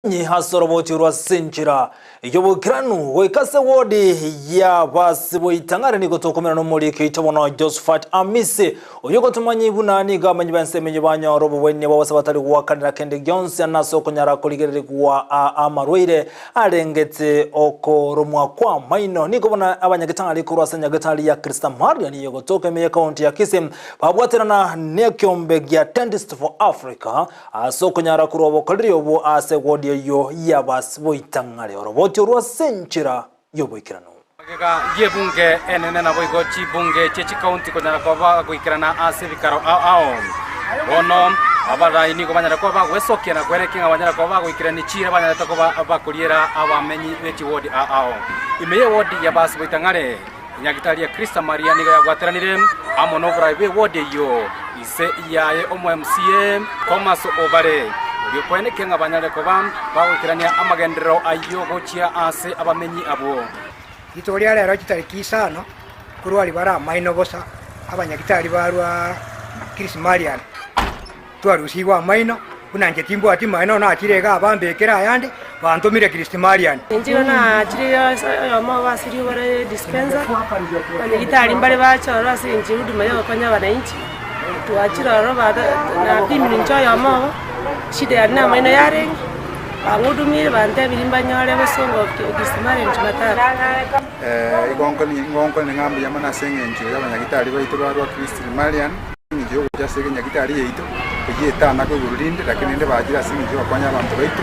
Ni hasoroboti rwasinjira yobukiranu wekase wodi ya basibo itangare ni gotokomera no muri kitabona Josephat Amise oyoko tumanyi bunani gamanyi bansemenye banyorobo wenne bawase batari kuwakanira kende Jones anasoko nyara kuligerere kuwa amarwire arengetse oko romwa kwa maino niko bona abanyagitanga kurwasanya gatali ya Krista Maria ni yogotoke me account ya Kisim babwaterana nekyombe gya Dentist for Africa asoko nyara kurobo kaliri obo ase wodi yo yabas boitangare oroboti rwasenchira yoboikirano Kega yebunge enene na boigo chibunge chechi county konyara kwa goikirana ase bikaro ao ono abara ini ko banyara kwa wesokia na kwerekinga banyara kwa goikirani chira banyara to kwa bakuriera abamenyi beti wodi ao imeye wodi yabas boitangare nyagitali ya Krista Maria niga yagwateranire amono bribe wodi yo ise yaye omo MCA Thomas Obare Yokwene kenga banyale kobam bawikirania amagendero ayo gochia ase abamenyi abo Gitoria lero kitariki isano kurwali bara maino bosa abanyagitali barwa Krista Maria twarusiwa maino kunanje timbo ati maino na kirega abambekera ayande bantumire Krista Maria Njiro na jiriyo yomo basiri bare dispenser abanyagitali mbale bachora sinji huduma yo konya bananchi tuachira roba na pimi ncho yomo shida ya na maino yare bangudumire bante birimba nyore basongo Krista Maria ntumatara igonko ni ngambi yamana sengenjo y'abanyagitali baitu barwa Krista Maria ngiyo cyasege nyagitali yeito kugita nako burinde lakini nde bagira sengenjo bakwanya abantu baitu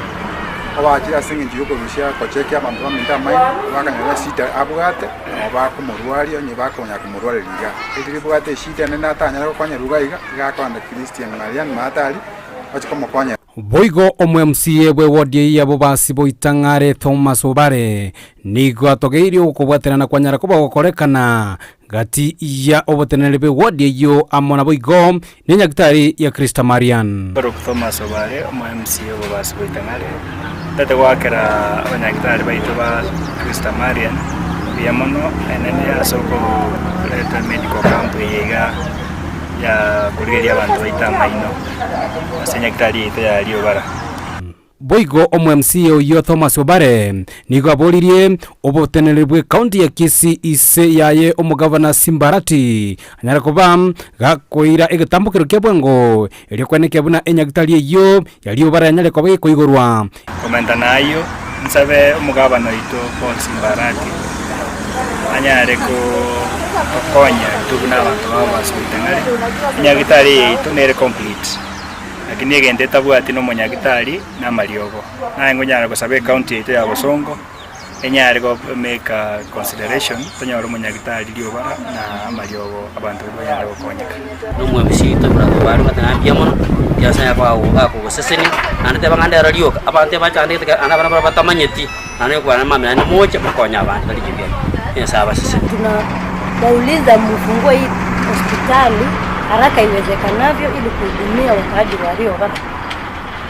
abagira sengenjo ko bishya ko cheke abantu baminda mai bakanywa shida abugate bakumurwali onye bakonya kumurwali liga ediri bugate shida nena tanya ko kwanya rugaiga gakwanda Krista Maria matali achikomokwanya Boigo omu MCA bwe wodi yabo basibo itangare Thomas Obare nigo atogeirio ukubwaterana kwanyara kuba gukorekana gati ya obotenere bwe wodi yo amona boigo ni nyagitari ya Krista Maria Thomas Obare omu MCA bwe basibo itangare tete wakera abanyagitari baitu ba Krista Maria biamono enene asoko leta medical camp yega ya kuligeria abantu baita maino asenyagitari ito ya liobara Boigo omu MCA yo Thomas Obare nigo abolirie obotenere bwe county ya Kisii ise yaye omugavana Simbarati anyara kuba gakoira egatambukiro kyabwango elikwene buna enyagitari yo ya liobara yanyale kwa koigorwa komenta nayo nsabe omugavana ito Paul Simbarati anyare ko konya tuguna abantu babasubitangare nyagitari ito nere complete lakini egende tabwati no munyagitari na mariogo na ngonyara kusabe county ito ya Bosongo enyare go make a consideration tonyoro munyagitari liobara na mariogo abantu boyara gukonyeka no mwebisito brado bari batambia mono yasanya kwa ko seseni anate banganda radioka abante bachande anabana batamanyeti anekwa na mama na moja mukonya abantu bali jibia yasaba sisi tunauliza mfungue hii hospitali haraka iwezekanavyo ili kuhudumia wakaaji wa Liobara,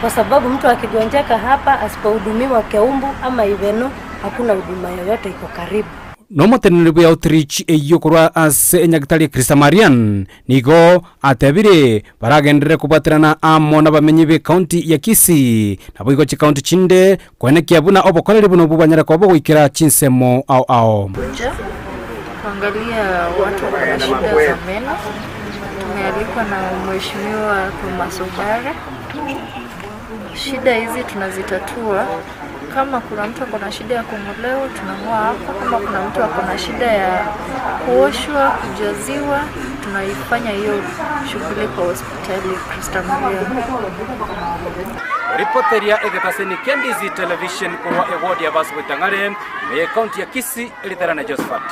kwa sababu mtu akigonjeka hapa asipohudumiwa Keumbu ama Iveno hakuna huduma yoyote iko karibu. Nomotenere bwe outreach eyokorwa ase enyagitari Krista Maria nigo atebire baragendere kubaterana amona bamenyi be county ya Kisii nabo igo county chinde kwenekia buna obokorere buno bubanyara kwa bogoikira chinsemo ao kuangalia watu wana shida za meno. Tumealikwa na mheshimiwa Thomas Obare. Shida hizi tunazitatua. Kama kuna mtu akona shida ya kung'olewa tunang'oa hapo, kama kuna mtu akona shida ya kuoshwa, kujaziwa, tunaifanya hiyo shughuli kwa hospitali Krista Maria. Reporteria egataseni Kendizi Television kwa wodi ya basibo itangare me county ya Kisii elitara na Josephat